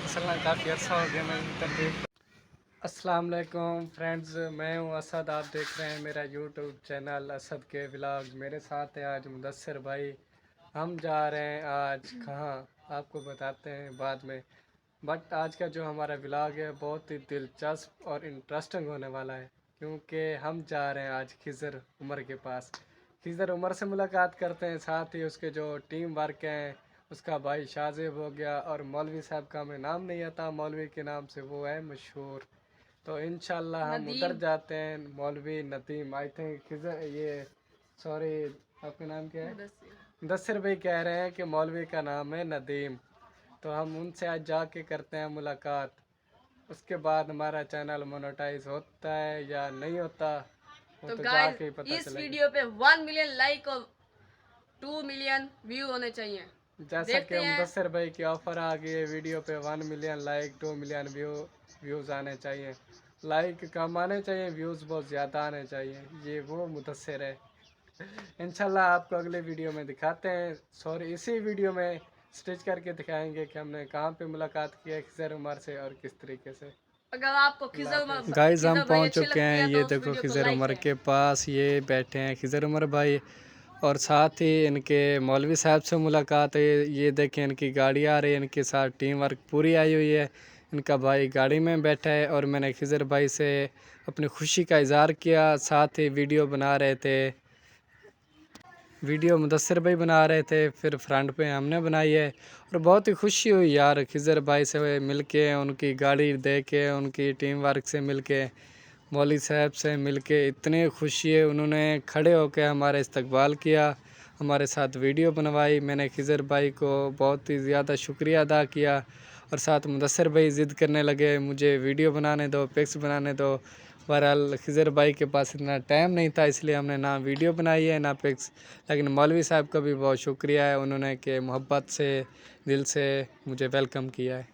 असल काफ़ी अर्सा हो गया मैं तकरीब। अस्सलाम वालेकुम फ्रेंड्स, मैं हूँ असद। आप देख रहे हैं मेरा यूट्यूब चैनल असद के व्लॉग। मेरे साथ है आज मुदस्सिर भाई। हम जा रहे हैं आज कहाँ आपको बताते हैं बाद में। बट आज का जो हमारा व्लॉग है बहुत ही दिलचस्प और इंटरेस्टिंग होने वाला है, क्योंकि हम जा रहे हैं आज खिज़र उमर के पास। खिज़र उमर से मुलाकात करते हैं, साथ ही उसके जो टीम वर्क हैं, उसका भाई शाहजेब हो गया, और मौलवी साहब का हमें नाम नहीं आता, मौलवी के नाम से वो है मशहूर। तो इंशाल्लाह हम उधर नदीम। जाते हैं। मौलवी नदीम आई थिंक खिज़र ये सॉरी आपका नाम क्या है? मुदस्सिर भाई कह रहे हैं कि मौलवी का नाम है नदीम। तो हम उनसे आज जाके करते हैं मुलाकात। उसके बाद हमारा चैनल मोनेटाइज होता है या नहीं होता वो तो तो गाइस, जाके ही पता इस चलेगा। वीडियो पे 1 मिलियन लाइक और 2 मिलियन व्यू होने चाहिए। जैसा कि देखते हैं। मुदस्सिर भाई की ऑफ़र आ गई है, वीडियो पे 1 मिलियन लाइक 2 मिलियन व्यूज़ आने चाहिए। लाइक कम आने चाहिए, व्यूज़ बहुत ज़्यादा आने चाहिए। ये वो मुदस्सिर है। इंशाल्लाह आपको अगले वीडियो में दिखाते हैं। सॉरी, इसी वीडियो में स्टिच करके दिखाएंगे कि हमने कहाँ पे मुलाकात की है खिज़र उमर से और किस तरीके से। अगर आपको गाइस हम खिजर भाई पहुंच अच्छे चुके लगते हैं। हैं ये तो उस देखो वीडियो को खिज़र लाइक उमर करें। के पास ये बैठे हैं खिज़र उमर भाई, और साथ ही इनके मौलवी साहब से मुलाकात है। ये देखें इनकी गाड़ी आ रही है, इनके साथ टीम वर्क पूरी आई हुई है। इनका भाई गाड़ी में बैठा है और मैंने खिज़र भाई से अपनी खुशी का इज़हार किया। साथ ही वीडियो बना रहे थे, वीडियो मुदस्सिर भाई बना रहे थे, फिर फ्रंट पे हमने बनाई है। और बहुत ही खुशी हुई यार खिज़र भाई से मिल के, उनकी गाड़ी देख के, उनकी टीम वर्क से मिल के, मौलवी साहब से मिल के इतनी खुशी है। उन्होंने खड़े होकर हमारा इस्तकबाल किया, हमारे साथ वीडियो बनवाई। मैंने खिज़र भाई को बहुत ही ज़्यादा शुक्रिया अदा किया। और साथ मुदस्सिर भाई ज़िद करने लगे मुझे वीडियो बनाने दो, पिक्स बनाने दो। बहरहाल खिज़र भाई के पास इतना टाइम नहीं था, इसलिए हमने ना वीडियो बनाई है ना पिक्स। लेकिन मौलवी साहब का भी बहुत शुक्रिया है, उन्होंने कि मोहब्बत से दिल से मुझे वेलकम किया है।